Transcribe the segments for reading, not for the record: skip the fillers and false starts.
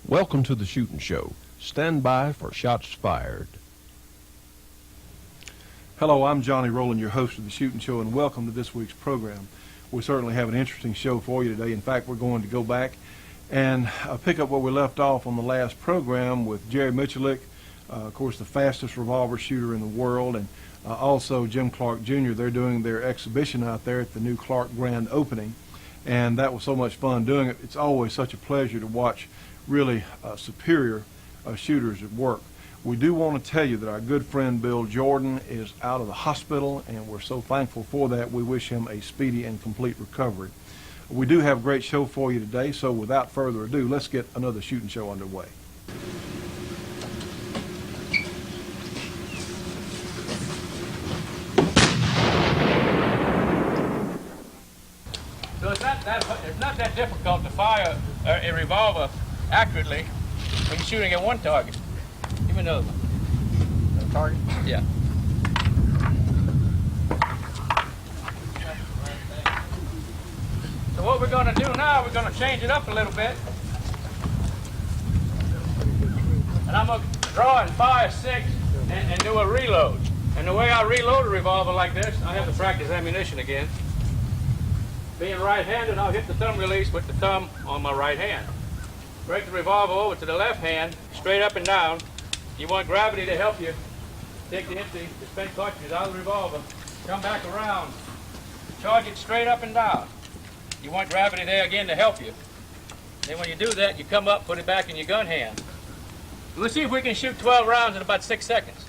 Welcome to the Shooting Show. Stand by for shots fired. Hello, I'm Johnny Rowland, your host of the Shooting Show, and welcome to this week's program. We certainly have an interesting show for you today. In fact, we're going to go back and pick up where we left off on the last program with Jerry Miculek, of course, the fastest revolver shooter in the world, and also Jim Clark Jr. They're doing their exhibition out there at the new Clark Grand Opening, and that was so much fun doing it. It's always such a pleasure to watch really superior shooters at work. We do want to tell you that our good friend Bill Jordan is out of the hospital, and we're so thankful for that. We wish him a speedy and complete recovery. We do have a great show for you today, so without further ado, let's get another Shooting Show underway. So it's not that difficult to fire a revolver accurately when you're shooting at one target. Give me another one. Another target? Yeah. So what we're going to do now, we're going to change it up a little bit. And I'm going to draw and fire 6 and do a reload. And the way I reload a revolver like this, I have to practice ammunition again. Being right-handed, I'll hit the thumb release with the thumb on my right hand. Break the revolver over to the left hand, straight up and down. You want gravity to help you. Take the spent cartridges out of the revolver, come back around, charge it straight up and down. You want gravity there again to help you. Then when you do that, you come up, put it back in your gun hand. Let's see if we can shoot 12 rounds in about 6 seconds.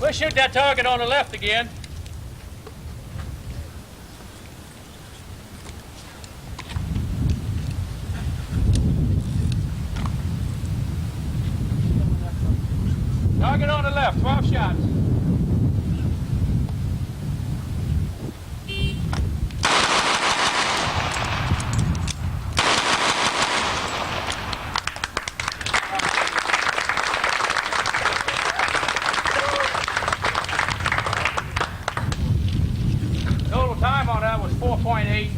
We'll shoot that target on the left again. Target on the left, 12 shots. Total time on that was 4.8,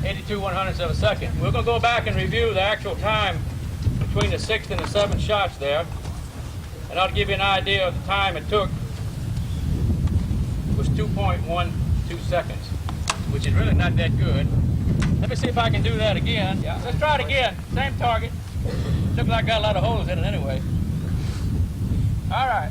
82 100ths of a second. We're going to go back and review the actual time between the 6th and the 7th shots there. And I'll give you an idea of the time it took. It was 2.12 seconds, which is really not that good. Let me see if I can do that again. Yeah. Let's try it again. Same target. Looks like I got a lot of holes in it anyway. All right.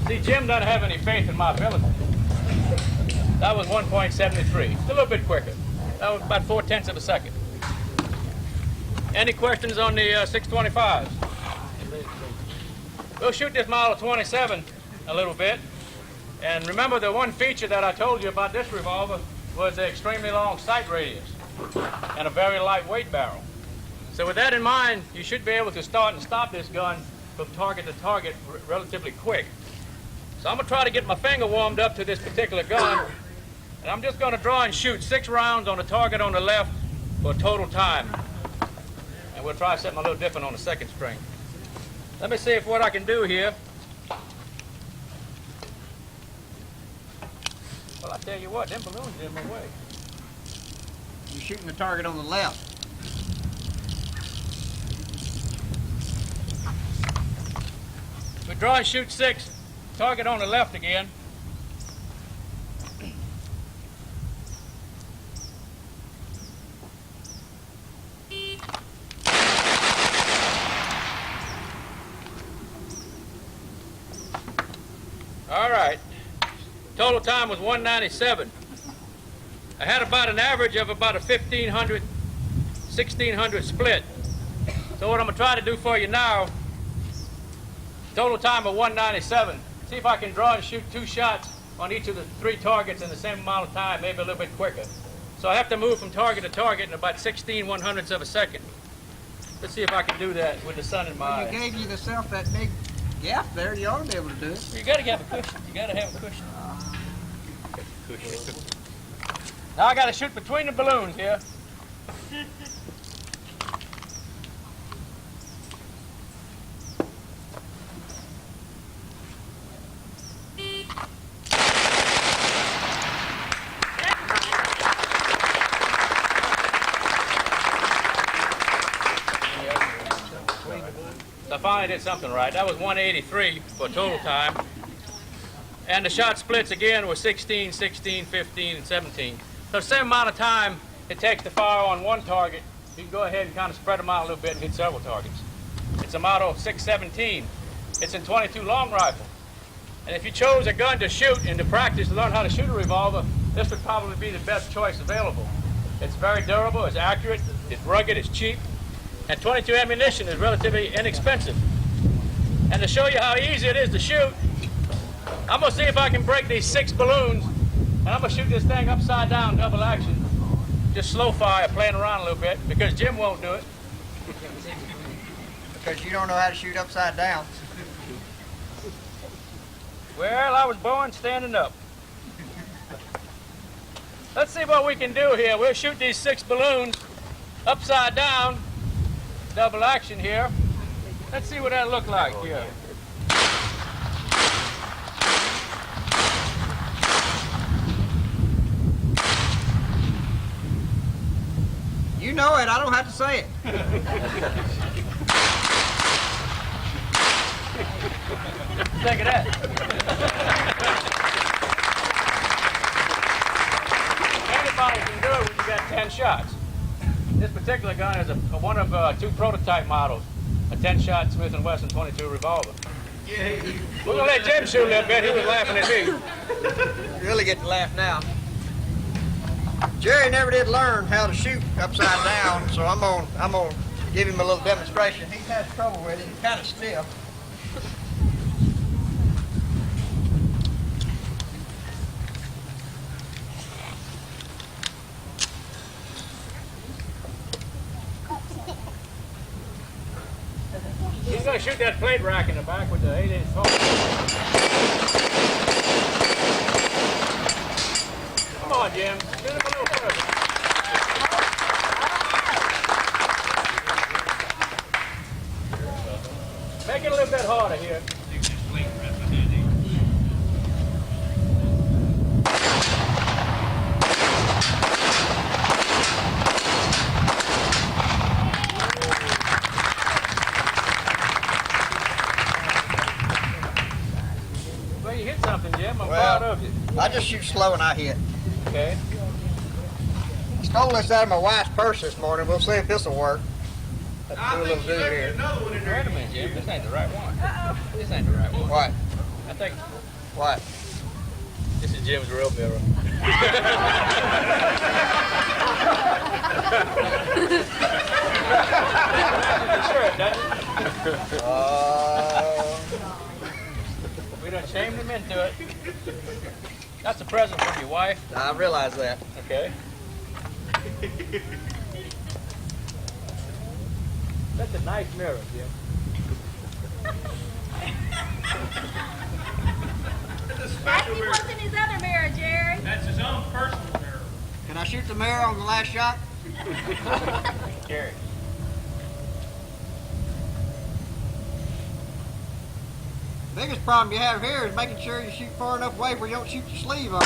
See, Jim doesn't have any faith in my ability. That was 1.73. It's a little bit quicker. That was about 4/10 of a second. Any questions on the 625s? We'll shoot this model 27 a little bit. And remember, the one feature that I told you about this revolver was the extremely long sight radius and a very lightweight barrel. So with that in mind, you should be able to start and stop this gun from target to target relatively quick. So I'm going to try to get my finger warmed up to this particular gun, and I'm just going to draw and shoot 6 rounds on the target on the left for a total time. And we'll try something a little different on the second string. Let me see if what I can do here. Well, I tell you what, them balloons are in my way. You're shooting the target on the left. We draw and shoot 6. Target on the left again. All right. Total time was 197. I had about an average of about a 1,500, 1,600 split. So what I'm going to try to do for you now, total time of 197. See if I can draw and shoot 2 shots on each of the 3 targets in the same amount of time, maybe a little bit quicker. So I have to move from target to target in about 16 100ths of a second. Let's see if I can do that with the sun in my eye. You gave yourself that big gap there. You ought to be able to do it. You got to have a cushion. You got to have a cushion. Now I got to shoot between the balloons here. So I finally did something right. That was 183 for total time. And the shot splits again were 16, 16, 15, and 17. So the same amount of time it takes to fire on one target, you can go ahead and kind of spread them out a little bit and hit several targets. It's a Model 617. It's in 22 long rifle. And if you chose a gun to shoot and to practice to learn how to shoot a revolver, this would probably be the best choice available. It's very durable, it's accurate, it's rugged, it's cheap, and 22 ammunition is relatively inexpensive. And to show you how easy it is to shoot, I'm gonna see if I can break these 6 balloons, and I'm gonna shoot this thing upside down, double action. Just slow fire, playing around a little bit, because Jim won't do it. Because you don't know how to shoot upside down. Well, I was born standing up. Let's see what we can do here. We'll shoot these 6 balloons upside down, double action here. Let's see what that look like here. You know it. I don't have to say it. Think of that. Anybody can do it when you got 10 shots. This particular gun is one of 2 prototype models, a 10-shot Smith & Wesson 22 revolver. We're gonna let Jim shoot a little bit. He was laughing at me. Really get to laugh now. Jerry never did learn how to shoot upside down, so I'm gonna give him a little demonstration. He's had trouble with it. He's kind of stiff. He's gonna shoot that plate rack in the back with the 8-inch pole. Come on, Jim. Shoot him a little further. Make it a little bit harder here. Well, you hit something, Jim. I'm proud of you. I just shoot slow and I hit. Okay. Stole this out of my wife's purse this morning. We'll see if this will work. Let's do a little zoom here. Wait a minute, Jim. This ain't the right one. This ain't the right one. What? I think What? this is Jim's real mirror. Sure it doesn't. We done shamed him into it. That's a present from your wife. I realize that. Okay. That's a nice mirror, Jim. That's what's in his other mirror, Jerry. That's his own personal mirror. Can I shoot the mirror on the last shot? Gary. Biggest problem you have here is making sure you shoot far enough away where you don't shoot your sleeve off.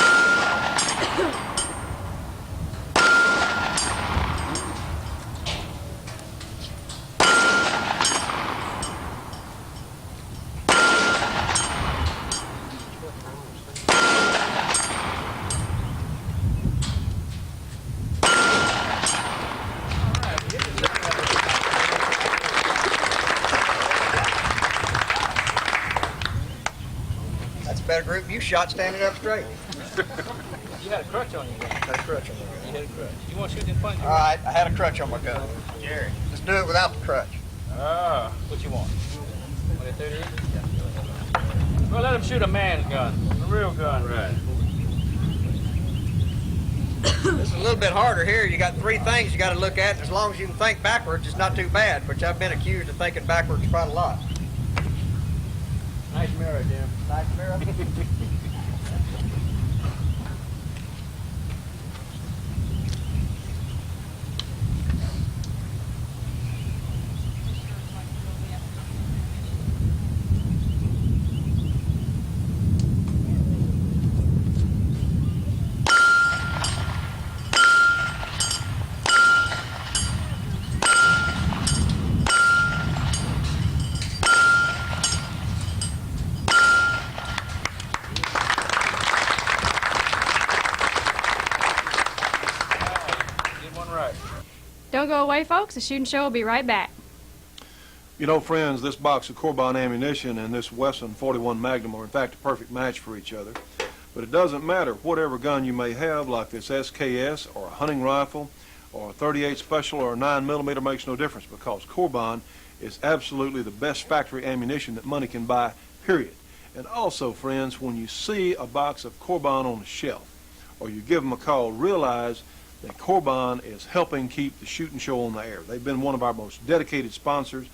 That's a better group you shot standing up straight. You had a crutch on your gun. Got a crutch on my gun. You had a crutch. You want to shoot in front of you? All right, I had a crutch on my gun. Jerry. Let's do it without the crutch. What you want? 30? Well, let him shoot a man's gun. A real gun. Right. This is a little bit harder here. You got 3 things you got to look at. As long as you can think backwards, it's not too bad, which I've been accused of thinking backwards quite a lot. Nice mirror, Jim. Nice mirror. Don't go away, folks. The shooting show will be right back. You know, friends, this box of Corbon ammunition and this Wesson 41 Magnum are in fact a perfect match for each other. But it doesn't matter whatever gun you may have, like this SKS or a hunting rifle or a 38 Special or a 9mm makes no difference, because Corbon is absolutely the best factory ammunition that money can buy, period. And also, friends, when you see a box of Corbon on the shelf or you give them a call, realize that Corbon is helping keep the shooting show on the air. They've been one of our most dedicated sponsors.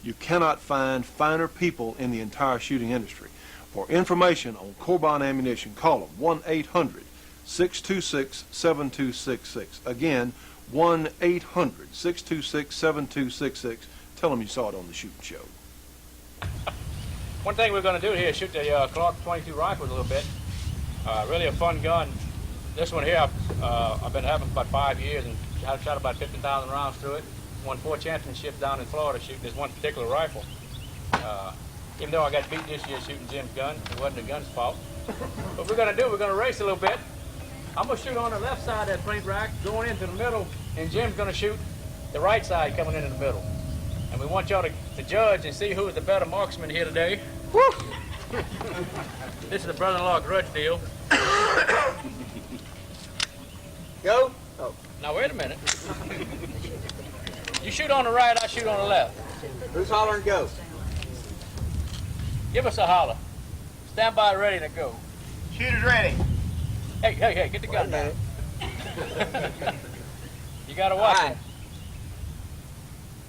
You cannot find finer people in the entire shooting industry. For information on Corbon ammunition, call them 1-800-626-7266. Again, 1-800-626-7266. Tell them you saw it on the shooting show. One thing we're going to do here is shoot the Clark 22 rifle a little bit. Really a fun gun. This one here, I've been having for about 5 years and I've shot about 15,000 rounds through it. Won 4 championships down in Florida shooting this one particular rifle. Even though I got beat this year shooting Jim's gun, it wasn't the gun's fault. What we're going to do, we're going to race a little bit. I'm going to shoot on the left side of that paint rack, going into the middle, and Jim's going to shoot the right side coming into the middle. And we want y'all to judge and see who is the better marksman here today. Woo! This is the brother-in-law grudge deal. Go. Oh. Now, wait a minute. You shoot on the right, I shoot on the left. Who's hollering go? Give us a holler. Stand by ready to go. Shooter's ready. Hey, get the gun down. You gotta watch it.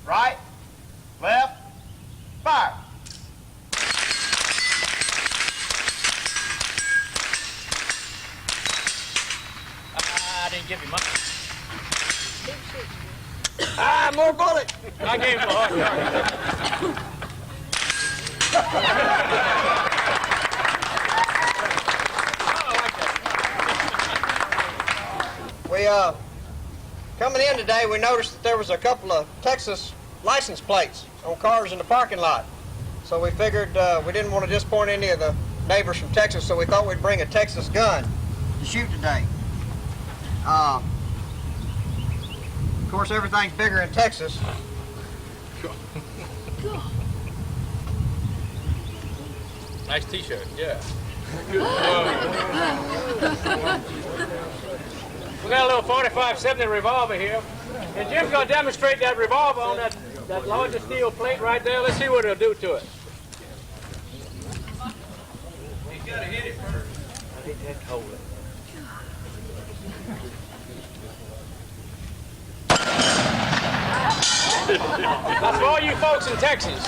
Right, left, fire. I didn't give you much. More bullet. I gave him a hard time. We coming in today, we noticed that there was a couple of Texas license plates on cars in the parking lot. So we figured we didn't want to disappoint any of the neighbors from Texas, so we thought we'd bring a Texas gun to shoot today. Of course, everything's bigger in Texas. Nice T-shirt, yeah. We got a little 45-70 revolver here. And Jim's going to demonstrate that revolver on that larger steel plate right there. Let's see what it'll do to it. He's got to hit it first. I think that's hold it. That's for all you folks in Texas.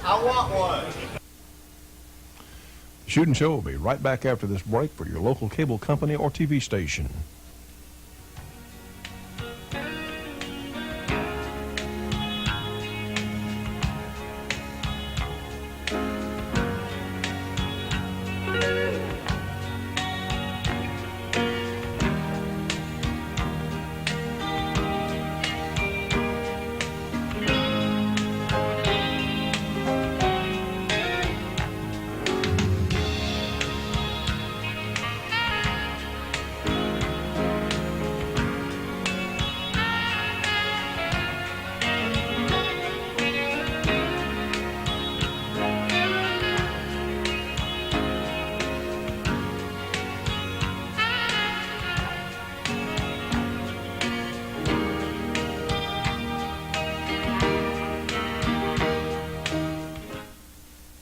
I want one. Shooting Show will be right back after this break for your local cable company or TV station.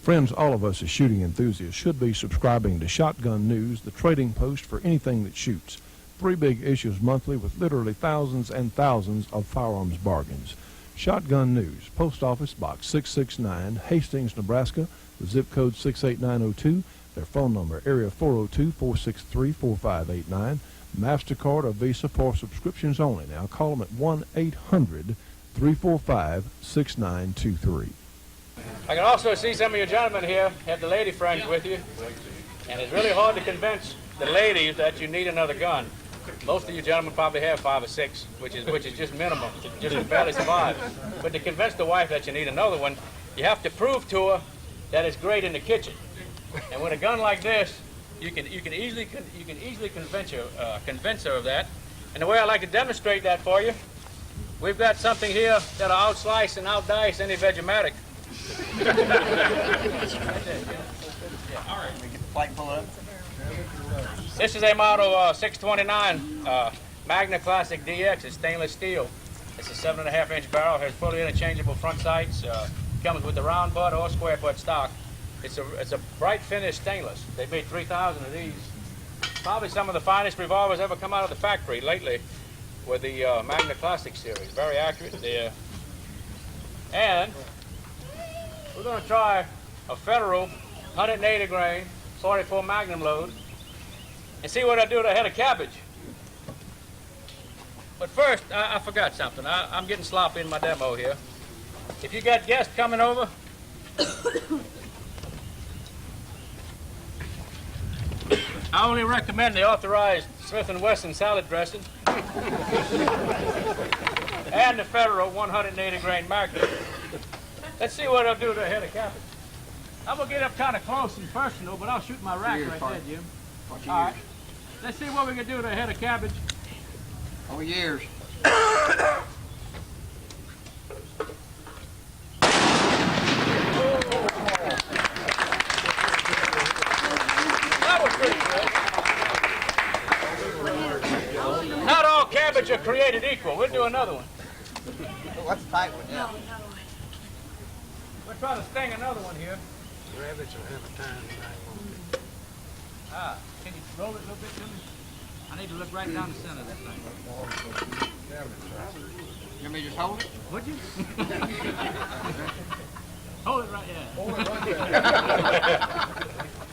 Friends, all of us as shooting enthusiasts should be subscribing to Shotgun News, the trading post for anything that shoots. 3 big issues monthly with literally thousands and thousands of firearms bargains. Shotgun News, Post Office Box 669, Hastings, Nebraska, the zip code 68902, their phone number, area 402-463-4589, MasterCard or Visa for subscriptions only. Now call them at 1-800-345-6923. I can also see some of you gentlemen here have the lady friends with you, and it's really hard to convince the ladies that you need another gun. Most of you gentlemen probably have 5 or 6, which is just minimum, just to barely survive. But to convince the wife that you need another one, you have to prove to her that it's great in the kitchen. And with a gun like this, you can easily convince her of that. And the way I like to demonstrate that for you, we've got something here that'll outslice and outdice any Vegematic. All right. We get the plate and pull it up. This is a model 629 Magna Classic DX. It's stainless steel. It's a 7.5-inch barrel. Has fully interchangeable front sights. Comes with the round butt or square butt stock. It's a bright finish stainless. They made 3,000 of these. Probably some of the finest revolvers ever come out of the factory lately with the Magna Classic series. Very accurate. And we're going to try a Federal 180 grain 44 Magnum load and see what I do to a head of cabbage. But first, I forgot something. I'm getting sloppy in my demo here. If you got guests coming over, I only recommend the authorized Smith & Wesson salad dressing and the Federal 180 grain Magnum. Let's see what I'll do to a head of cabbage. I'm going to get up kind of close and personal, but I'll shoot my rack right there, Jim. All right. Let's see what we can do to a head of cabbage. Oh, years. That was pretty good. Not all cabbage are created equal. We'll do another one. What's the tight one? Yeah. We'll try to sting another one here. Rabbits will have a time Can you roll it a little bit to me? I need to look right down the center of that thing. You want me to just hold it? Would you? Hold it right, yeah.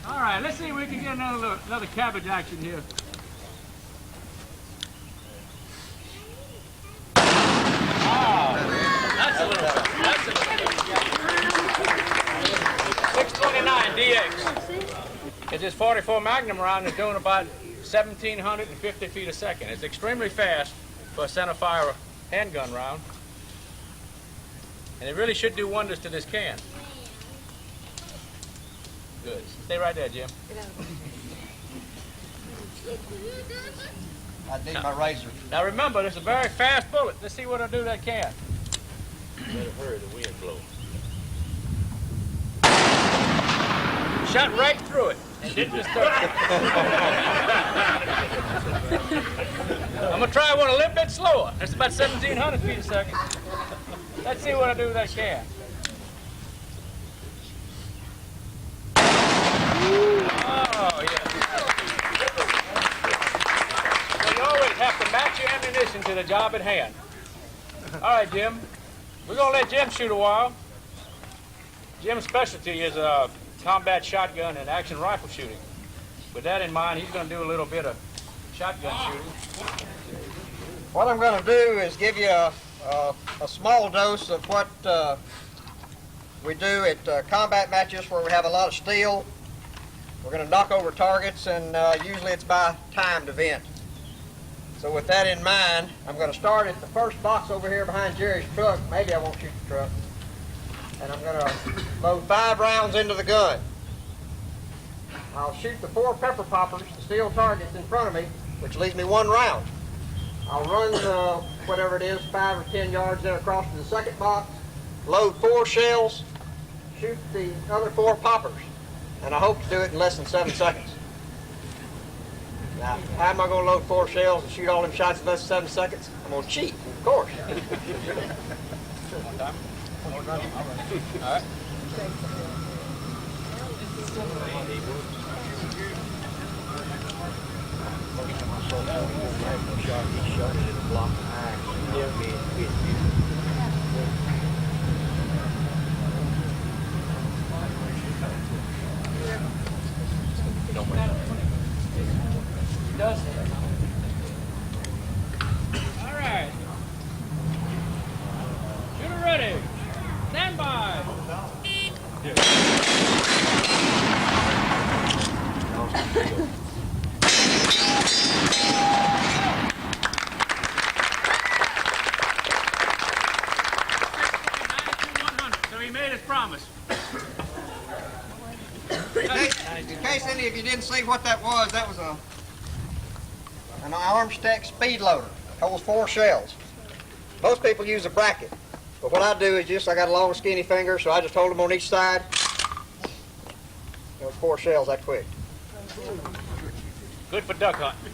All right, let's see if we can get another cabbage action here. That's a little 629 DX. It's this 44 Magnum round is doing about 1,750 feet a second. It's extremely fast for a centerfire handgun round. And it really should do wonders to this can. Good. Stay right there, Jim. I need my razor. Now remember, this is a very fast bullet. Let's see what I do to that can. Better hurry, the wind blows. Shot right through it and didn't disturb it. I'm going to try one a little bit slower. It's about 1,700 feet a second. Let's see what I do with that can. Oh, yeah. So you always have to match your ammunition to the job at hand. All right, Jim. We're going to let Jim shoot a while. Jim's specialty is combat shotgun and action rifle shooting. With that in mind, he's going to do a little bit of shotgun shooting. What I'm going to do is give you a small dose of what we do at combat matches where we have a lot of steel. We're going to knock over targets, and usually it's by timed event. So with that in mind, I'm going to start at the first box over here behind Jerry's truck. Maybe I won't shoot the truck. And I'm going to load 5 rounds into the gun. I'll shoot the 4 pepper poppers, the steel targets in front of me, which leaves me 1 round. I'll run whatever it is, 5 or 10 yards then across to the second box, load 4 shells, shoot the other 4 poppers. And I hope to do it in less than 7 seconds. Now, how am I going to load 4 shells and shoot all them shots in less than 7 seconds? I'm going to cheat, of course. All right. Does. All right. Shooter ready. Stand by. So he made his promise. In case any of you didn't see what that was an Armstead speed loader. Holds 4 shells. Most people use a bracket, but what I do is I got a long skinny finger, so I just hold them on each side. Those 4 shells that quick. Good for duck hunting.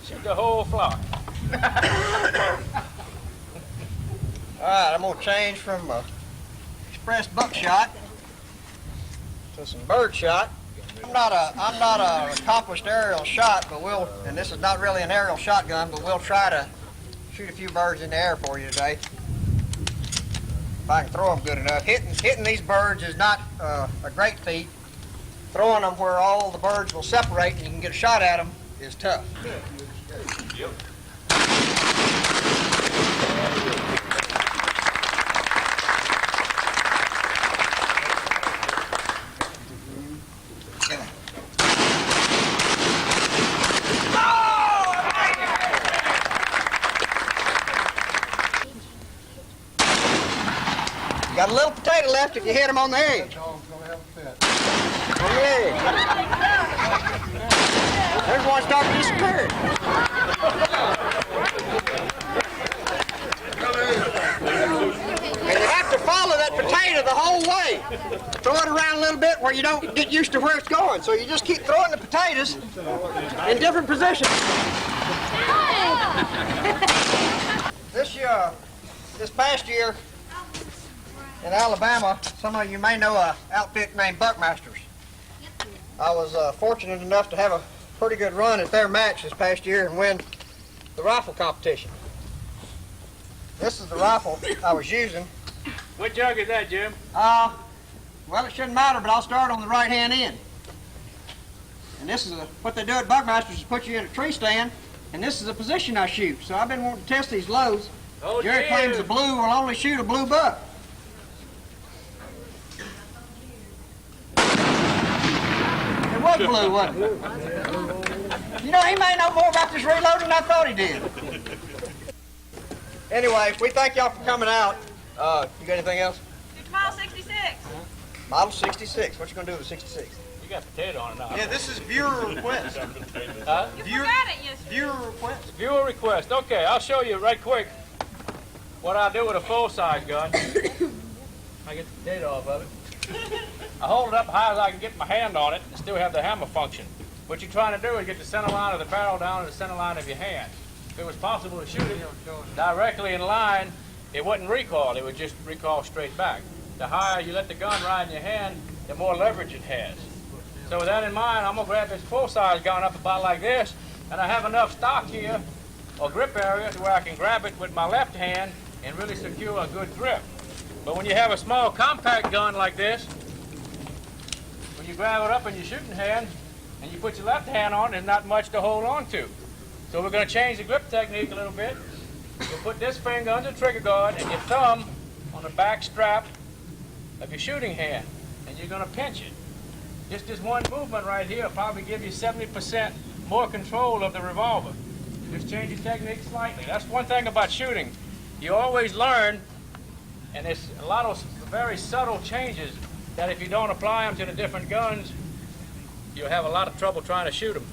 Shoot the whole flock. All right, I'm gonna change from express buckshot to some bird shot. I'm not a accomplished aerial shot, but and this is not really an aerial shotgun, but we'll try to shoot a few birds in the air for you today. If I can throw them good enough. Hitting these birds is not a great feat. Throwing them where all the birds will separate and you can get a shot at them is tough. Yep. Got a little potato left if you hit them on the edge. On the edge. There's one starting to disappear. And you have to follow that potato the whole way. Throw it around a little bit where you don't get used to where it's going. So you just keep throwing the potatoes in different positions. This past year, in Alabama, some of you may know an outfit named Buckmasters. I was fortunate enough to have a pretty good run at their match this past year and win the rifle competition. This is the rifle I was using. What jug is that, Jim? Well, it shouldn't matter, but I'll start on the right-hand end. And this is what they do at Buckmasters is put you in a tree stand, and this is the position I shoot. So I've been wanting to test these loads. Oh, Jerry claims the blue will only shoot a blue buck. It was blue, wasn't it? You know, he may know more about this reloading than I thought he did. Anyway, we thank y'all for coming out. You got anything else? It's Model 66. Model 66. What you gonna do with 66? You got potato on it now. Yeah, this is viewer request. Huh? You forgot it yesterday. Viewer request. Viewer request. Okay, I'll show you right quick what I do with a full-size gun. I get the potato off of it. I hold it up high as I can get my hand on it and still have the hammer function. What you're trying to do is get the center line of the barrel down to the center line of your hand. If it was possible to shoot it directly in line, it wouldn't recoil. It would just recoil straight back. The higher you let the gun ride in your hand, the more leverage it has. So with that in mind, I'm going to grab this full-size gun up about like this, and I have enough stock here, or grip area, to where I can grab it with my left hand and really secure a good grip. But when you have a small compact gun like this, when you grab it up in your shooting hand and you put your left hand on, there's not much to hold on to. So we're going to change the grip technique a little bit. You'll put this finger under the trigger guard and your thumb on the back strap of your shooting hand, and you're going to pinch it. Just this one movement right here will probably give you 70% more control of the revolver. Just change your technique slightly. That's one thing about shooting. You always learn, and there's a lot of very subtle changes that if you don't apply them to the different guns, you'll have a lot of trouble trying to shoot them.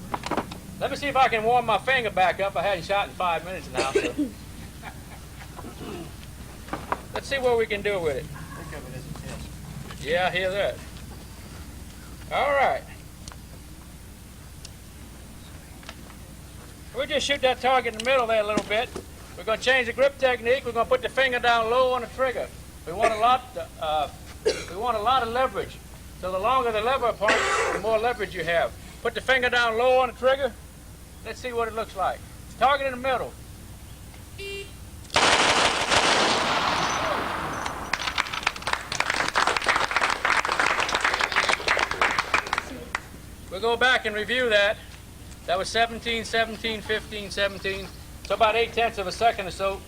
Let me see if I can warm my finger back up. I hadn't shot in 5 minutes now, so. Let's see what we can do with it. Yeah, I hear that. All right. We'll just shoot that target in the middle there a little bit. We're going to change the grip technique. We're going to put the finger down low on the trigger. We want a lot of leverage. So the longer the lever part, the more leverage you have. Put the finger down low on the trigger. Let's see what it looks like. Target in the middle. We'll go back and review that. That was 17, 17, 15, 17. So about 0.8 of a second or so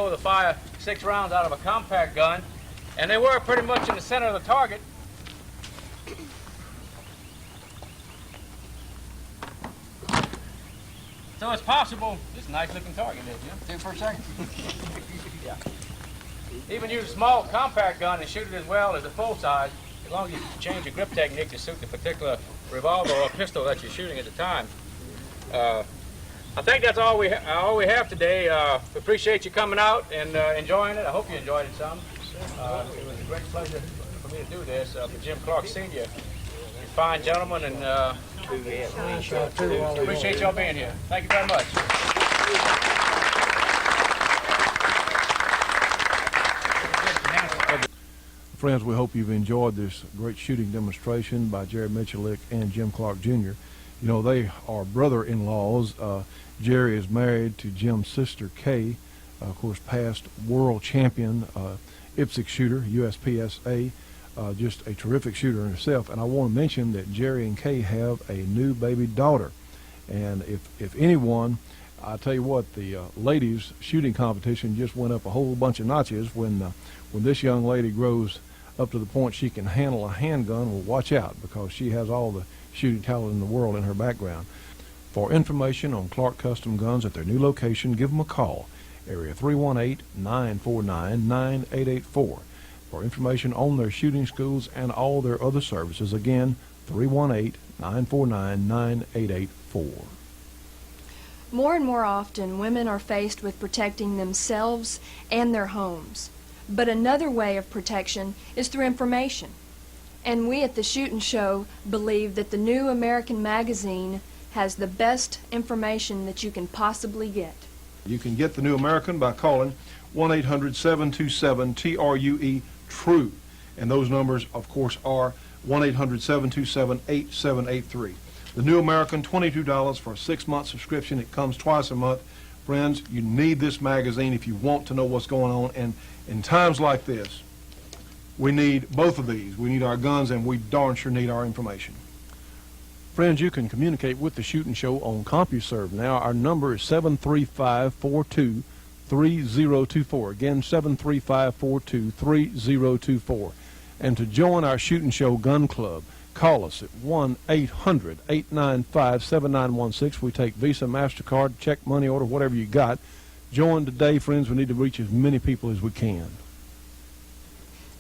to fire 6 rounds out of a compact gun. And they were pretty much in the center of the target. So it's possible. This is a nice looking target there, Jim. Do it for a second. Yeah. Even use a small compact gun and shoot it as well as a full size, as long as you change your grip technique to suit the particular revolver or pistol that you're shooting at the time. I think that's all we have today. We appreciate you coming out and enjoying it. I hope you enjoyed it some. It was a great pleasure for me to do this for Jim Clark Sr. Fine gentleman, and appreciate y'all being here. Thank you very much. Friends, we hope you've enjoyed this great shooting demonstration by Jerry Michalik and Jim Clark Jr. You know, they are brother-in-laws. Jerry is married to Jim's sister, Kay, of course, past world champion IPSC shooter, USPSA, just a terrific shooter herself. And I want to mention that Jerry and Kay have a new baby daughter. And if anyone, I tell you what, the ladies' shooting competition just went up a whole bunch of notches when this young lady grows up to the point she can handle a handgun. Well, watch out, because she has all the shooting talent in the world in her background. For information on Clark Custom Guns at their new location, give them a call, area 318-949-9884. For information on their shooting schools and all their other services, again, 318-949-9884. More and more often, women are faced with protecting themselves and their homes. But another way of protection is through information. And we at the Shootin' Show believe that the New American Magazine has the best information that you can possibly get. You can get the New American by calling 1-800-727-TRUE. And those numbers, of course, are 1-800-727-8783. The New American, $22 for a 6-month subscription. It comes twice a month. Friends, you need this magazine if you want to know what's going on. And in times like this, we need both of these. We need our guns, and we darn sure need our information. Friends, you can communicate with the Shootin' Show on CompuServe now. Our number is 735-42-3024. Again, 735-42-3024. And to join our Shootin' Show Gun Club, call us at 1-800-895-7916. We take Visa, MasterCard, check, money order, whatever you got. Join today, friends. We need to reach as many people as we can.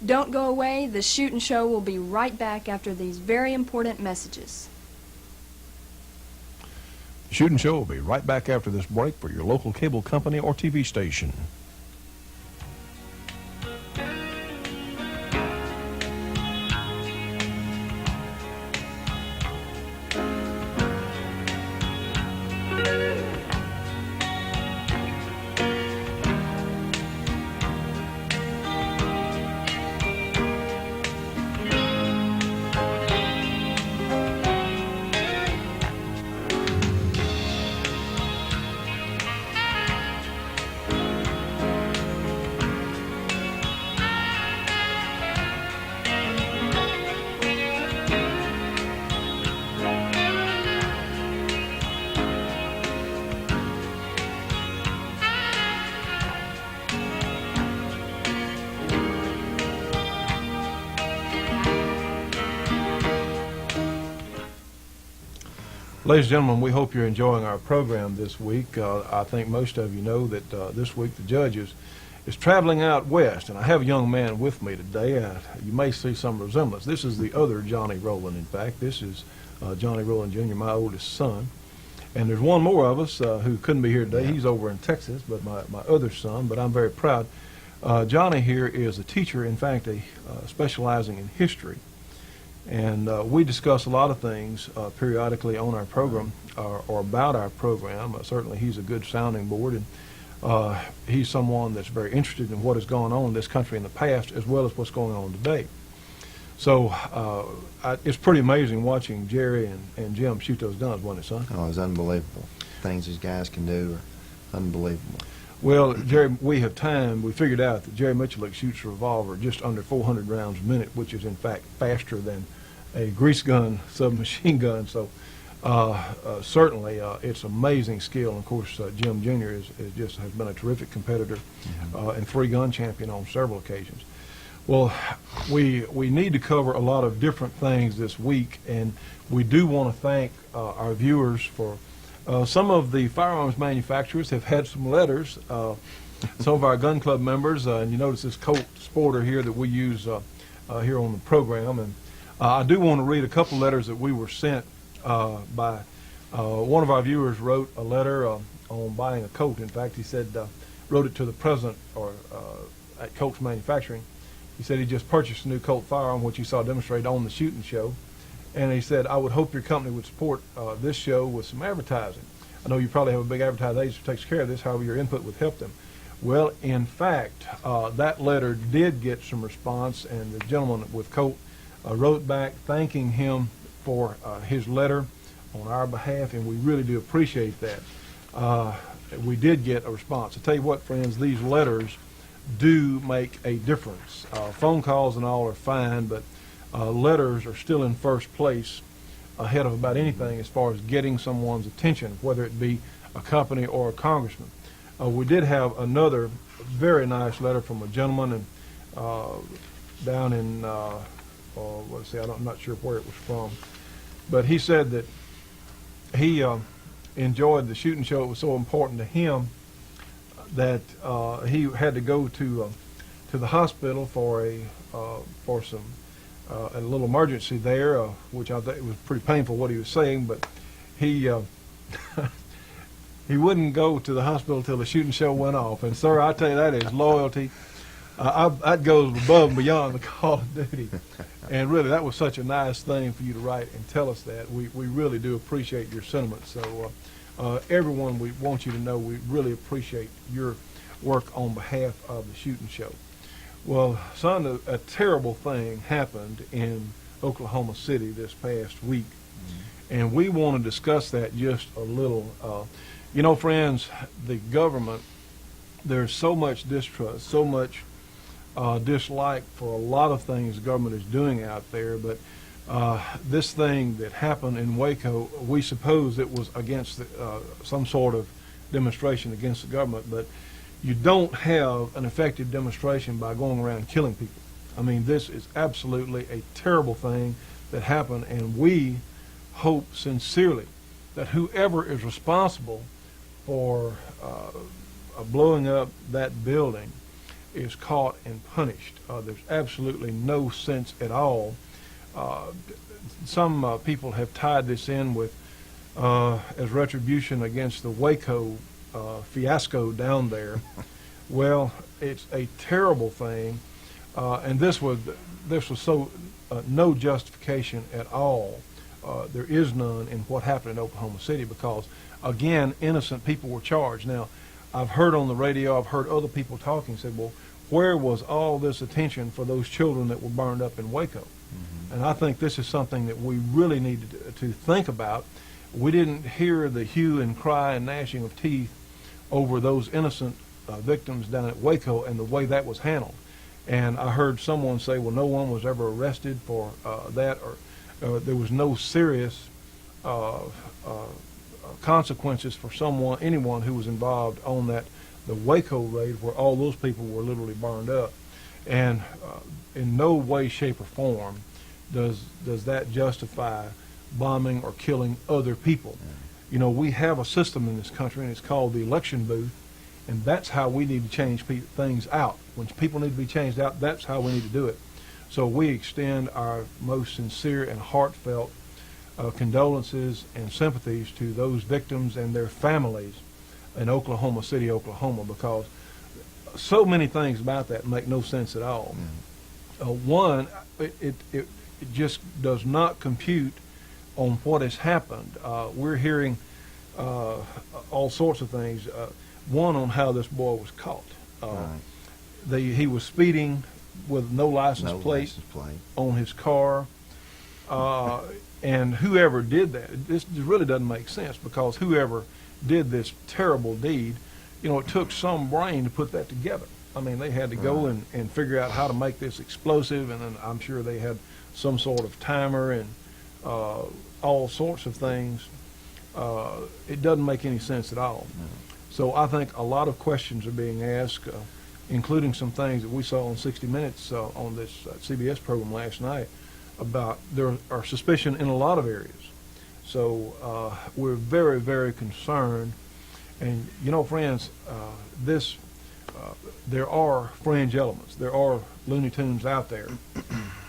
Don't go away. The Shootin' Show will be right back after these very important messages. The Shootin' Show will be right back after this break for your local cable company or TV station. Ladies and gentlemen, we hope you're enjoying our program this week. I think most of you know that this week the judge is traveling out west, and I have a young man with me today. You may see some resemblance. This is the other Johnny Rowland, in fact. This is Johnny Rowland Jr., my oldest son. And there's one more of us who couldn't be here today. He's over in Texas, but my other son, but I'm very proud. Johnny here is a teacher, in fact, specializing in history. And we discuss a lot of things periodically on our program or about our program. Certainly he's a good sounding board, and he's someone that's very interested in what has gone on in this country in the past as well as what's going on today. So it's pretty amazing watching Jerry and Jim shoot those guns, wasn't it, son? Oh, it's unbelievable. Things these guys can do are unbelievable. Well, Jerry, we figured out that Jerry Michalik shoots a revolver just under 400 rounds a minute, which is in fact faster than a grease gun submachine gun. So certainly it's amazing skill. And of course, Jim Jr. has been a terrific competitor and free gun champion on several occasions. Well, we need to cover a lot of different things this week, and we do want to thank our viewers for Some of the firearms manufacturers have had some letters. Some of our gun club members, and you notice this Colt Sporter here that we use here on the program. And I do want to read a couple letters that we were sent by one of our viewers wrote a letter on buying a Colt. In fact, he said, wrote it to the president at Colt's Manufacturing. He said he just purchased a new Colt firearm, which he saw demonstrated on the shooting show. And he said, I would hope your company would support this show with some advertising. I know you probably have a big advertising agency that takes care of this, however your input would help them. Well, in fact, that letter did get some response, and the gentleman with Colt wrote back thanking him for his letter on our behalf, and we really do appreciate that. We did get a response. I tell you what, friends, these letters do make a difference. Phone calls and all are fine, but letters are still in first place ahead of about anything as far as getting someone's attention, whether it be a company or a congressman. We did have another very nice letter from a gentleman down in, let's see, I'm not sure where it was from, but he said that he enjoyed the shooting show. It was so important to him that he had to go to the hospital for some a little emergency there, which I think was pretty painful what he was saying, but he he wouldn't go to the hospital till the shooting show went off. And sir, I tell you, that is loyalty. That goes above and beyond the call of duty. And really, that was such a nice thing for you to write and tell us that. We really do appreciate your sentiments. So everyone, we want you to know we really appreciate your work on behalf of the shooting show. Well, son, a terrible thing happened in Oklahoma City this past week. And we want to discuss that just a little. You know, friends, the government, there's so much distrust, so much dislike for a lot of things the government is doing out there, but this thing that happened in Waco, we suppose it was against some sort of demonstration against the government, but you don't have an effective demonstration by going around killing people. I mean, this is absolutely a terrible thing that happened, and we hope sincerely that whoever is responsible for blowing up that building is caught and punished. There's absolutely no sense at all. Some people have tied this in with as retribution against the Waco fiasco down there. Well, it's a terrible thing, and this was so no justification at all. There is none in what happened in Oklahoma City because, again, innocent people were charged. Now, I've heard on the radio, I've heard other people talking, said, well, where was all this attention for those children that were burned up in Waco? Mm-hmm. And I think this is something that we really need to think about. We didn't hear the hue and cry and gnashing of teeth over those innocent victims down at Waco and the way that was handled. And I heard someone say, well, no one was ever arrested for that, or there was no serious consequences for anyone who was involved on the Waco raid, where all those people were literally burned up. And in no way, shape, or form does that justify bombing or killing other people. Yeah. You know, we have a system in this country, and it's called the election booth, and that's how we need to change things out. When people need to be changed out, that's how we need to do it. So we extend our most sincere and heartfelt condolences and sympathies to those victims and their families in Oklahoma City, Oklahoma, because so many things about that make no sense at all. One, it just does not compute on what has happened. We're hearing all sorts of things. One, on how this boy was caught. Right. He was speeding with no license plate on his car. And whoever did that, this really doesn't make sense, because whoever did this terrible deed, you know, it took some brain to put that together. I mean, they had to go and figure out how to make this explosive, and then I'm sure they had some sort of timer and all sorts of things. It doesn't make any sense at all. No. So I think a lot of questions are being asked, including some things that we saw on 60 Minutes on this CBS program last night, about there are suspicion in a lot of areas. So we're very, very concerned. And, you know, friends, there are fringe elements. There are Looney Tunes out there.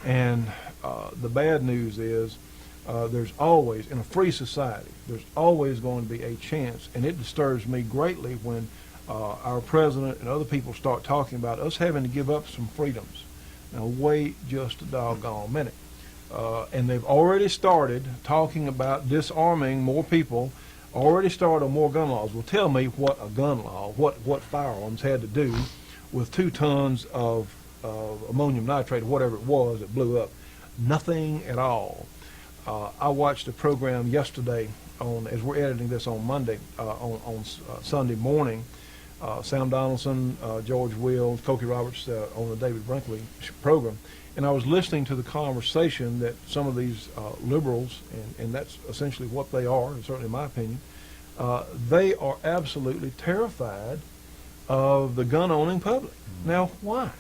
And the bad news is there's always, in a free society, there's always going to be a chance, and it disturbs me greatly when our president and other people start talking about us having to give up some freedoms. Now, wait just a doggone minute. And they've already started talking about disarming more people, already started on more gun laws. Well, tell me what a gun law, what firearms had to do with 2 tons of ammonium nitrate or whatever it was that blew up. Nothing at all. I watched a program yesterday as we're editing this on Monday, on Sunday morning, Sam Donaldson, George Wills, Cokie Roberts on the David Brinkley program, and I was listening to the conversation that some of these liberals, and that's essentially what they are, and certainly in my opinion, they are absolutely terrified of the gun-owning public. Now, why?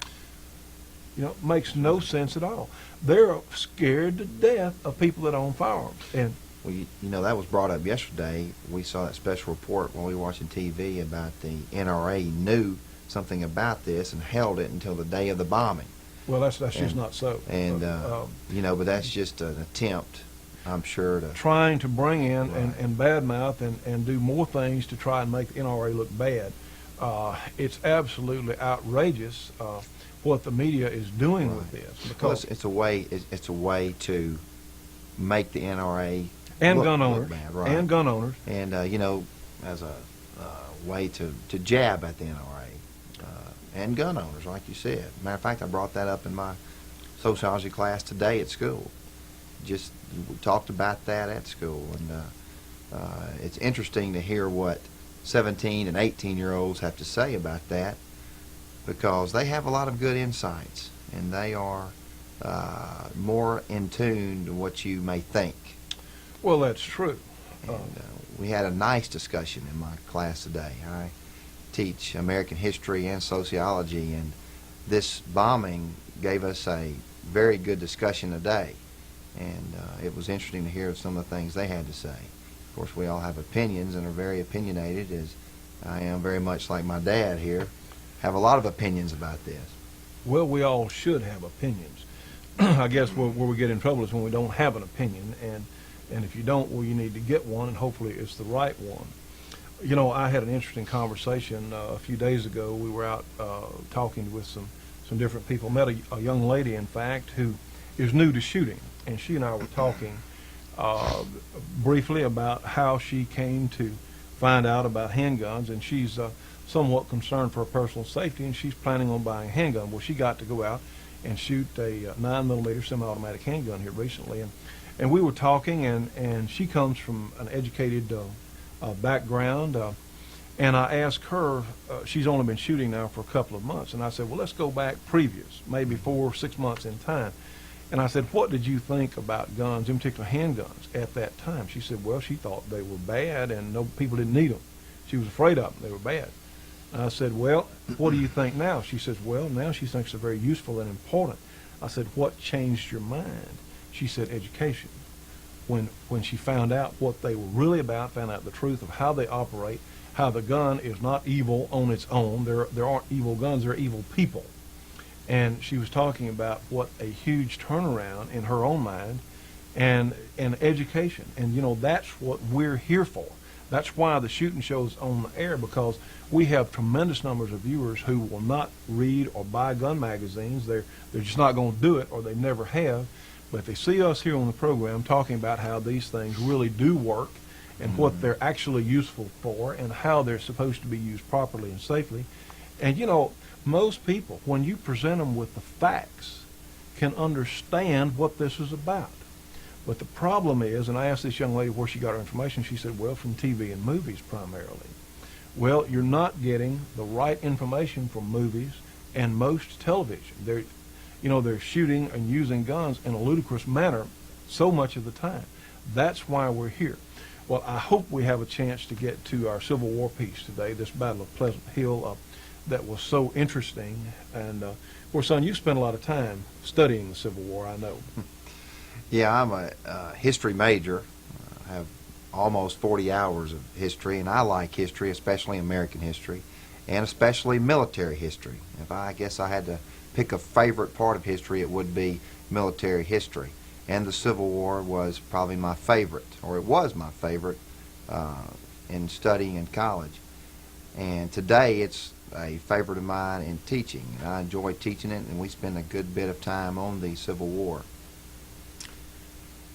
You know, it makes no sense at all. They're scared to death of people that own firearms. And Well, you know, that was brought up yesterday. We saw that special report when we were watching TV about the NRA knew something about this and held it until the day of the bombing. well, that's just not so. And, you know, but that's just an attempt, I'm sure, to... Trying to bring in Right. and badmouth and do more things to try and make the NRA look bad. It's absolutely outrageous what the media is doing with this. Well, Because it's a way to make the NRA and look- gun look owners, bad, right. and gun owners. And, you know, as a way to jab at the NRA and gun owners, like you said. Matter of fact, I brought that up in my sociology class today at school. Just we talked about that at school, and it's interesting to hear what 17 and 18-year-olds have to say about that, because they have a lot of good insights, and they are more in tune to what you may think. Well, that's true. And we had a nice discussion in my class today. I teach American history and sociology, and this bombing gave us a very good discussion today. And it was interesting to hear some of the things they had to say. Of course, we all have opinions and are very opinionated, as I am very much like my dad here, have a lot of opinions about this. Well, we all should have opinions. I guess where we get in trouble is when we don't have an opinion, and if you don't, well, you need to get one, and hopefully it's the right one. You know, I had an interesting conversation a few days ago. We were out talking with some different people. Met a young lady, in fact, who is new to shooting, and she and I were talking briefly about how she came to find out about handguns, and she's somewhat concerned for her personal safety, and she's planning on buying a handgun. Well, she got to go out and shoot a 9mm semi-automatic handgun here recently, and we were talking, and she comes from an educated background, and I asked her, she's only been shooting now for a couple of months, and I said, well, let's go back previous, maybe 4 or 6 months in time. And I said, what did you think about guns, in particular handguns, at that time? She said, well, she thought they were bad and no people didn't need them. She was afraid of them. They were bad. And I said, well, what do you think now? She says, well, now she thinks they're very useful and important. I said, what changed your mind? She said, education. When she found out what they were really about, found out the truth of how they operate, how the gun is not evil on its own. There aren't evil guns, there are evil people. And she was talking about what a huge turnaround in her own mind and education. And, you know, that's what we're here for. That's why the shooting show's on the air, because we have tremendous numbers of viewers who will not read or buy gun magazines. They're just not going to do it, or they never have. But they see us here on the program talking about how these things really do work and what they're actually useful for and how they're supposed to be used properly and safely. And, you know, most people, when you present them with the facts, can understand what this is about. But the problem is, and I asked this young lady where she got her information, she said, well, from TV and movies primarily. Well, you're not getting the right information from movies and most television. They're shooting and using guns in a ludicrous manner so much of the time. That's why we're here. Well, I hope we have a chance to get to our Civil War piece today, this Battle of Pleasant Hill, that was so interesting. And, of course, son, you spent a lot of time studying the Civil War, I know. Yeah, I'm a history major, have almost 40 hours of history, and I like history, especially American history, and especially military history. If I guess I had to pick a favorite part of history, it would be military history. And the Civil War was probably my favorite, or it was my favorite in studying in college. And today it's a favorite of mine in teaching. And I enjoy teaching it, and we spend a good bit of time on the Civil War.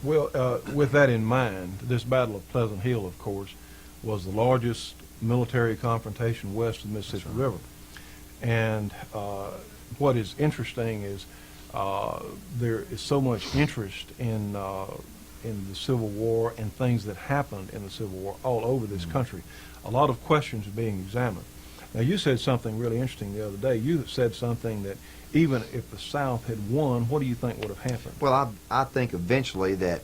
Well, with that in mind, this Battle of Pleasant Hill, of course, was the largest military confrontation west of the Mississippi River. And what is interesting is there is so much interest in the Civil War and things that happened in the Civil War all over this country. A lot of questions are being examined. Now, you said something really interesting the other day. You said something that even if the South had won, what do you think would have happened? Well, I think eventually that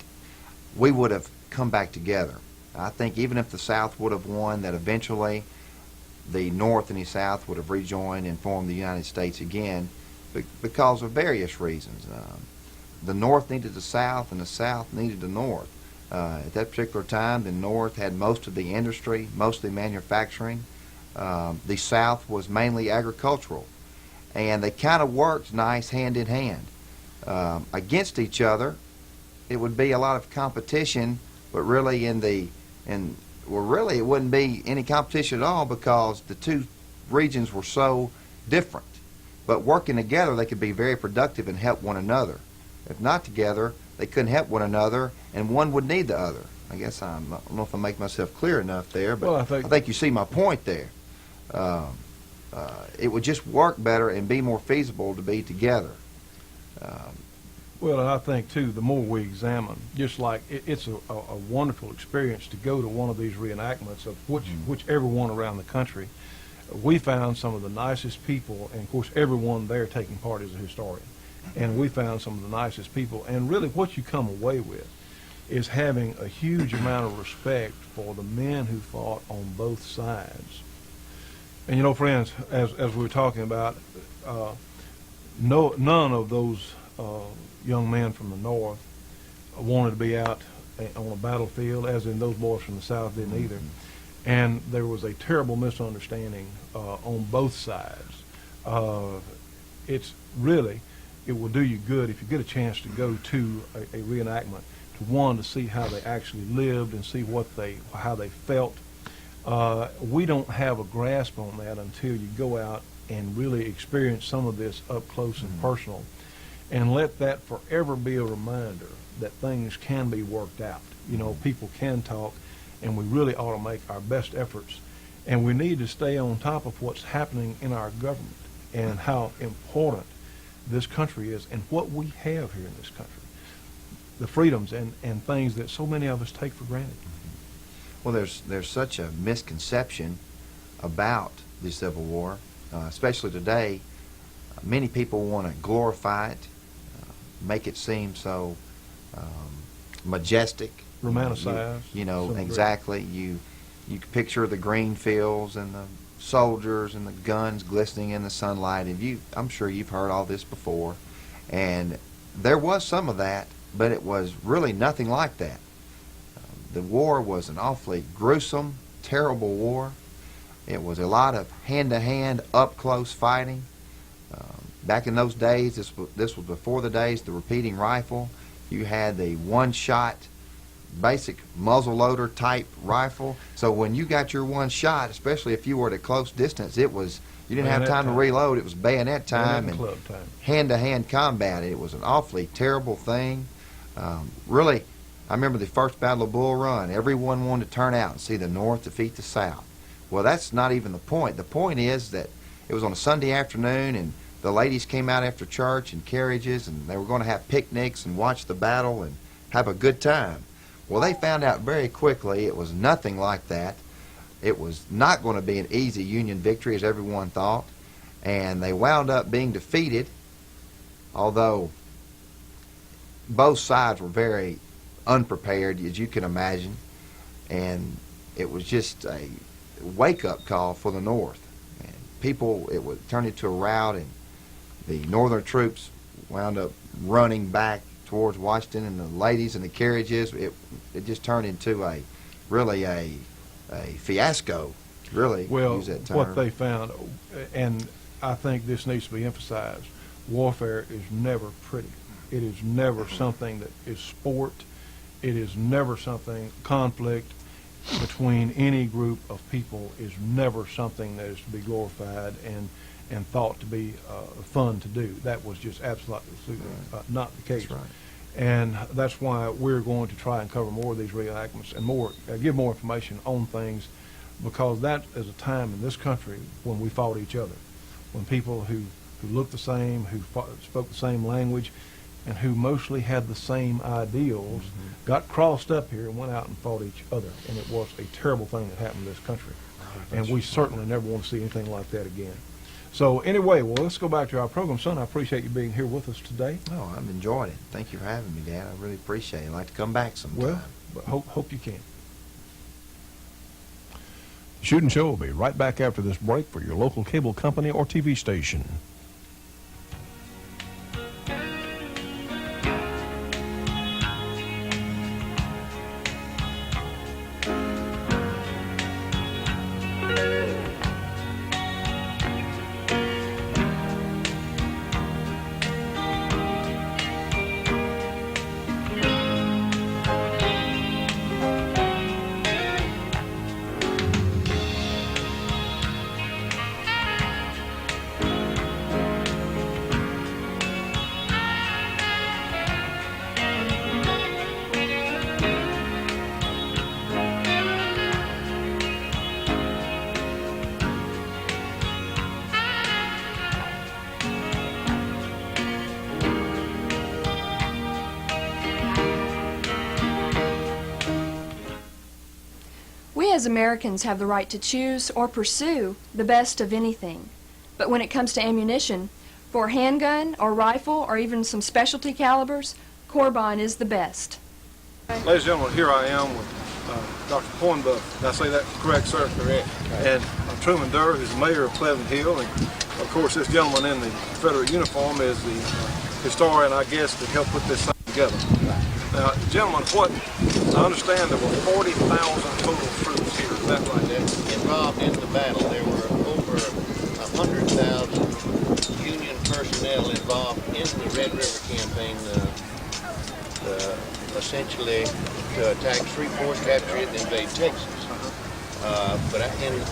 we would have come back together. I think even if the South would have won, that eventually the North and the South would have rejoined and formed the United States again because of various reasons. The North needed the South, and the South needed the North. At that particular time, the North had most of the industry, mostly manufacturing. The South was mainly agricultural, and they kind of worked nice hand in hand. Against each other, it would be a lot of competition, but really really it wouldn't be any competition at all because the two regions were so different. But working together, they could be very productive and help one another. If not together, they couldn't help one another, and one would need the other. I guess I don't know if I make myself clear enough there, but Well, I think you see my point there. It would just work better and be more feasible to be together. Well, and I think, too, the more we examine, just like it's a wonderful experience to go to one of these reenactments of whichever one around the country. We found some of the nicest people, and, of course, everyone there taking part is a historian. And we found some of the nicest people. And really what you come away with is having a huge amount of respect for the men who fought on both sides. And, you know, friends, as we were talking about, none of those young men from the North wanted to be out on a battlefield, as in those boys from the South didn't either. And there was a terrible misunderstanding on both sides. It will do you good if you get a chance to go to a reenactment, to see how they actually lived and see how they felt. We don't have a grasp on that until you go out and really experience some of this up close and personal, and let that forever be a reminder that things can be worked out. You know, people can talk, and we really ought to make our best efforts. And we need to stay on top of what's happening in our government and how important this country is and what we have here in this country. The freedoms and things that so many of us take for granted. Well, there's such a misconception about the Civil War, especially today. Many people want to glorify it, make it seem so majestic. Romanticized. You know, exactly. You picture the green fields and the soldiers and the guns glistening in the sunlight, and I'm sure you've heard all this before. And there was some of that, but it was really nothing like that. The war was an awfully gruesome, terrible war. It was a lot of hand-to-hand, up-close fighting. Back in those days, this was before the days of the repeating rifle. You had the one-shot, basic muzzle-loader type rifle. So when you got your one shot, especially if you were at a close distance, you didn't have time to reload. It was bayonet time and hand-to-hand combat. It was an awfully terrible thing. Really, I remember the first Battle of Bull Run. Everyone wanted to turn out and see the North defeat the South. Well, that's not even the point. The point is that it was on a Sunday afternoon, and the ladies came out after church in carriages, and they were going to have picnics and watch the battle and have a good time. Well, they found out very quickly it was nothing like that. It was not going to be an easy Union victory, as everyone thought, and they wound up being defeated, although both sides were very unprepared, as you can imagine, and it was just a wake-up call for the North. And it would turn into a rout, and the Northern troops wound up running back towards Washington and the ladies and the carriages. It just turned into a fiasco. Really, Well, use that term. what they found, and I think this needs to be emphasized, warfare is never pretty. It is never something that is sport. It is never something, conflict between any group of people is never something that is to be glorified and thought to be fun to do. That was just absolutely not the case. That's right. And that's why we're going to try and cover more of these reenactments and more, give more information on things, because that is a time in this country when we fought each other, when people who looked the same, who spoke the same language, and who mostly had the same ideals, got crossed up here and went out and fought each other. And it was a terrible thing that happened in this country. And we certainly never want to see anything like that again. So anyway, well, let's go back to our program. Son, I appreciate you being here with us today. Oh, I've enjoyed it. Thank you for having me, Dad. I really appreciate it. I'd like to come back sometime. Well, but hope you can. Shoot and Show will be right back after this break for your local cable company or TV station. We as Americans have the right to choose or pursue the best of anything. But when it comes to ammunition, for a handgun or rifle or even some specialty calibers, Corbine is the best. Ladies and gentlemen, here I am with Dr. Cornbuff. Did I say that correct, sir? Correct. And Truman Durr, who's mayor of Pleasant Hill, and of course this gentleman in the Confederate uniform is the historian, I guess, that helped put this thing together. Now, gentlemen, I understand there were 40,000 total troops here. Is that right? Involved in the battle, there were over 100,000 Union personnel involved in the Red River campaign, essentially to attack Shreveport, capture it, and invade Texas. But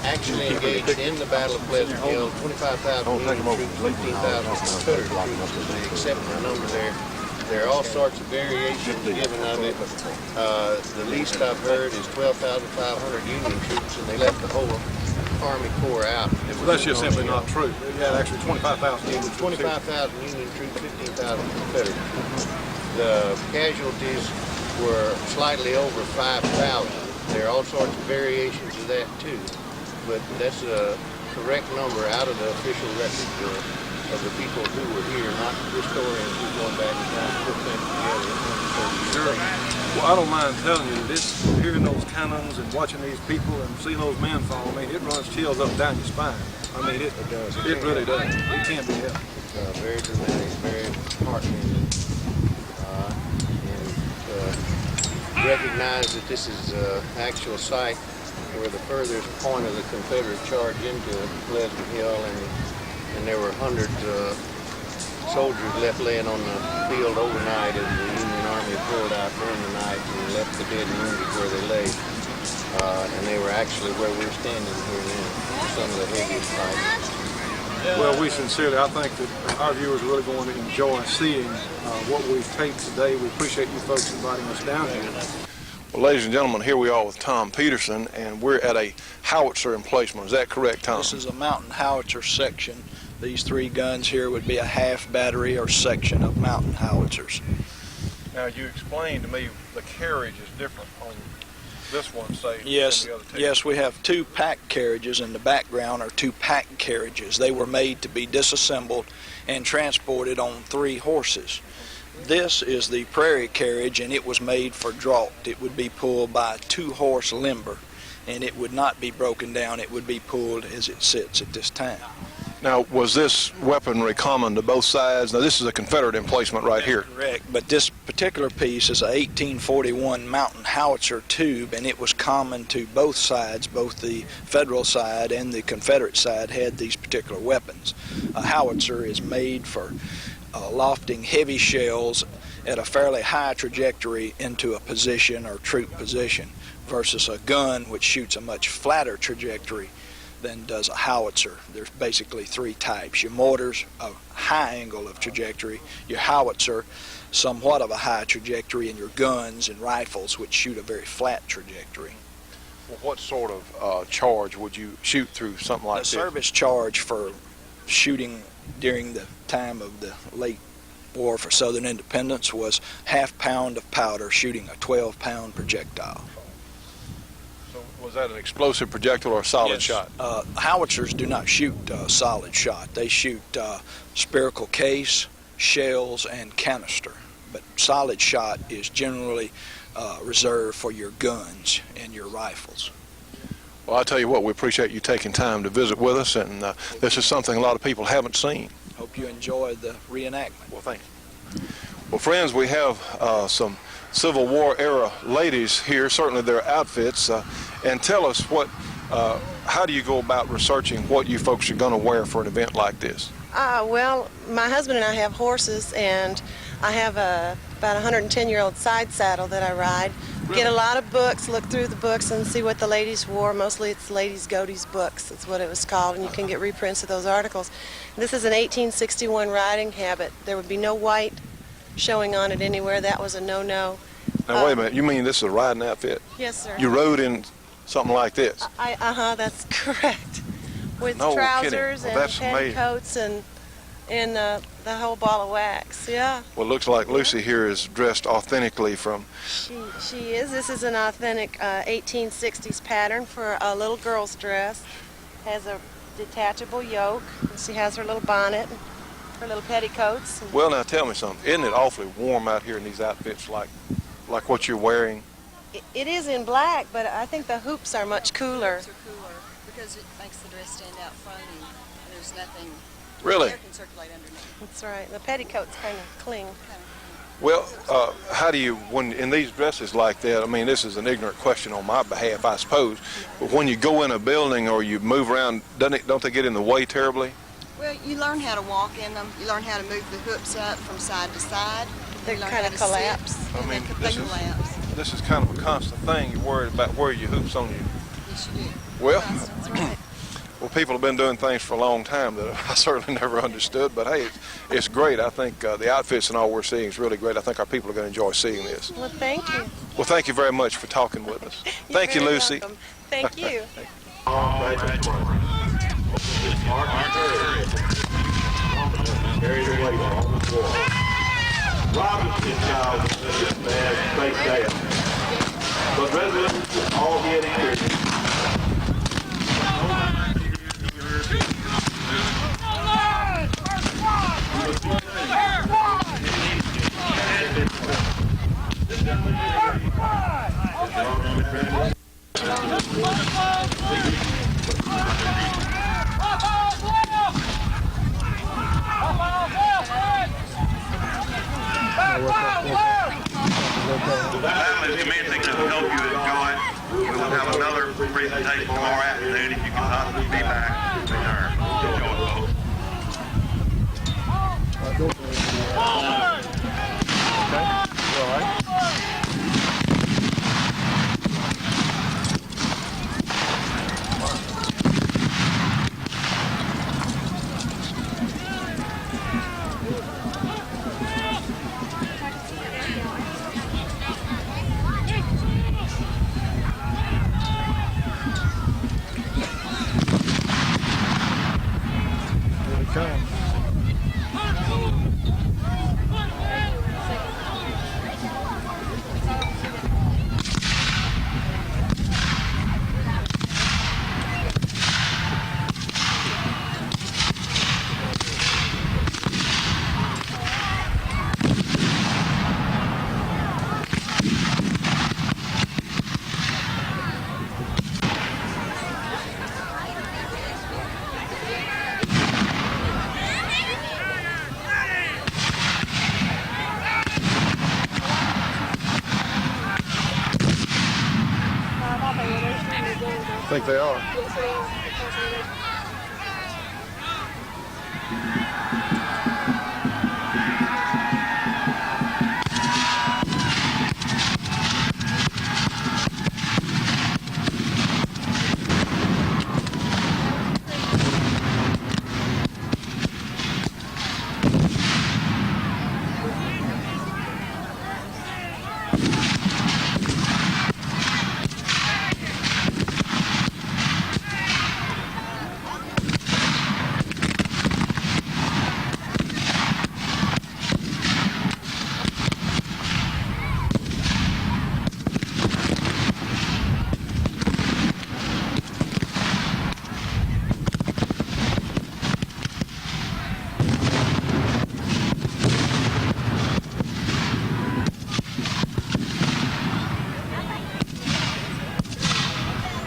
actually engaged in the Battle of Pleasant Hill, 25,000 Union troops, 15,000 Confederate troops, they accept the number there. There are all sorts of variations given of it. The least I've heard is 12,500 Union troops, and they left the whole Army Corps out. Well, that's just simply not true. You had actually 25,000 Union troops. 25,000 Union troops, 15,000 Confederate. The casualties were slightly over 5,000. There are all sorts of variations of that too, but that's a correct number out of the official record of the people who were here, not historians who are going back and trying to put things together. Sure. Well, I don't mind telling you that hearing those cannons and watching these people and seeing those men fall, I mean, it runs chills up and down your spine. I mean, it does. It really does. It can't be helped. It's very dramatic, very heartwarming. Recognize that this is an actual site where the furthest point of the Confederate charge into Pleasant Hill, and there were 100 soldiers left laying on the field overnight as the Union Army pulled out during the night and left the dead and wounded where they lay. And they were actually where we're standing here now, some of the heaviest fighting. Well, we sincerely, I think that our viewers are really going to enjoy seeing what we've taped today. We appreciate you folks inviting us down here. Well, ladies and gentlemen, here we are with Tom Peterson, and we're at a howitzer emplacement. Is that correct, Tom? This is a mountain howitzer section. These three guns here would be a half battery or section of mountain howitzers. Now, you explained to me the carriage is different on this one, say, Yes, than the other two. yes, we have two pack carriages. In the background are two pack carriages. They were made to be disassembled and transported on 3 horses. This is the prairie carriage, and it was made for draught. It would be pulled by a 2-horse limber, and it would not be broken down. It would be pulled as it sits at this time. Now, was this weaponry common to both sides? Now, this is a Confederate emplacement right here. Correct, but this particular piece is a 1841 Mountain Howitzer tube, and it was common to both sides. Both the Federal side and the Confederate side had these particular weapons. A howitzer is made for lofting heavy shells at a fairly high trajectory into a position or troop position, versus a gun which shoots a much flatter trajectory than does a howitzer. There's basically three types. Your mortars, a high angle of trajectory, your howitzer, somewhat of a high trajectory, and your guns and rifles, which shoot a very flat trajectory. Well, what sort of charge would you shoot through something like The this? service charge for shooting during the time of the late War for Southern Independence was ½ pound of powder shooting a 12-pound projectile. So was that an explosive projectile or a solid Yes. shot? Howitzers do not shoot solid shot. They shoot spherical case, shells, and canister. But solid shot is generally reserved for your guns and your rifles. Well, I tell you what, we appreciate you taking time to visit with us, and this is something a lot of people haven't seen. Hope you enjoy the reenactment. Well, thank you. Well, friends, we have some Civil War era ladies here, certainly their outfits, and tell us how do you go about researching what you folks are going to wear for an event like this? Well, my husband and I have horses, and I have about a 110-year-old side saddle that I ride. Really? Get a lot of books, look through the books and see what the ladies wore. Mostly it's Ladies' Goatees books, that's what it was called, and you can get reprints of those articles. This is an 1861 riding habit. There would be no white showing on it anywhere. That was a no-no. Now, wait a minute. You mean this is a riding outfit? Yes, sir. You rode in something like this? That's correct. With No trousers kidding. Well, that's and amazing. petticoats and the whole ball of wax. Yeah. Well, it looks like Lucy here is dressed authentically from... She is. This is an authentic 1860s pattern for a little girl's dress. Has a detachable yoke. And she has her little bonnet, and her little petticoats. Well, now tell me something. Isn't it awfully warm out here in these outfits like what you're wearing? It is in black, but I think the hoops are much cooler. Hoops are cooler because it makes the dress stand out front and there's nothing. Really? Air can circulate underneath. That's right. The petticoats kind of cling. Well, how do you, when in these dresses like that, I mean, this is an ignorant question on my behalf, I suppose, but when you go in a building or you move around, don't they get in the way terribly? Well, you learn how to walk in them. You learn how to move the hoops up from side to side. They You learn kind how of to collapse. sit, I and mean, they collapse. this is kind of a constant thing. You're worried about where your hoops on you. Yes, you do. Well, That's right. well, people have been doing things for a long time that I certainly never understood, but hey, it's great. I think the outfits and all we're seeing is really great. I think our people are going to enjoy seeing this. Well, thank you. Well, thank you very much for talking with us. You're Thank you, very Lucy. welcome. Thank you. Robinson child was this man's fake dad. But residents all he had experienced. Family commencing to hope you enjoy. We will have another presentation tomorrow afternoon if you can possibly be back. Return. Enjoy, folks. Here it comes. think they are?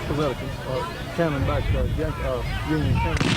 Was that a cannon back Union cannon?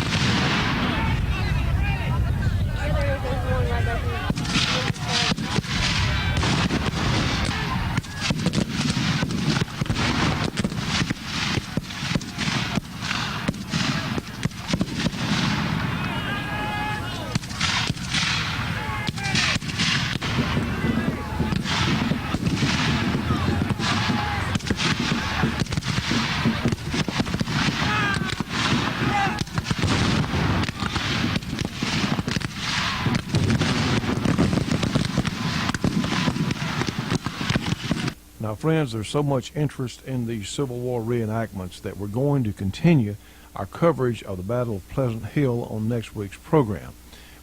Now, friends, there's so much interest in these Civil War reenactments that we're going to continue our coverage of the Battle of Pleasant Hill on next week's program.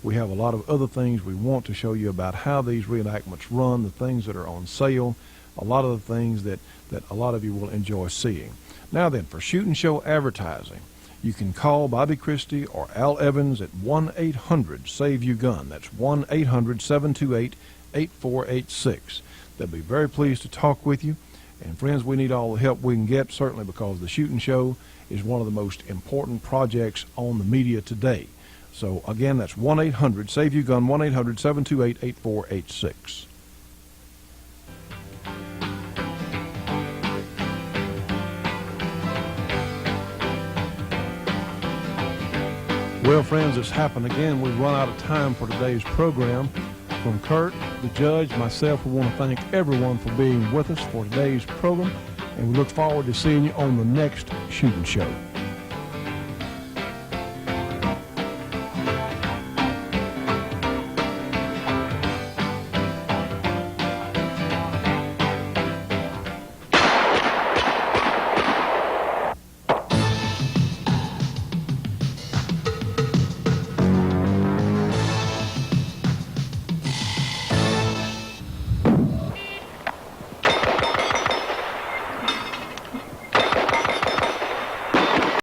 We have a lot of other things we want to show you about how these reenactments run, the things that are on sale, a lot of the things that a lot of you will enjoy seeing. Now then, for Shoot and Show advertising, you can call Bobby Christie or Al Evans at 1-800-SAVE-YOU-GUN. That's 1-800-728-8486. They'll be very pleased to talk with you. And friends, we need all the help we can get, certainly because the Shoot and Show is one of the most important projects on the media today. So again, that's 1-800-SAVE-YOU-GUN, 1-800-728-8486. Well, friends, it's happened again. We've run out of time for today's program. From Kurt, the judge, myself, we want to thank everyone for being with us for today's program, and we look forward to seeing you on the next Shoot and Show.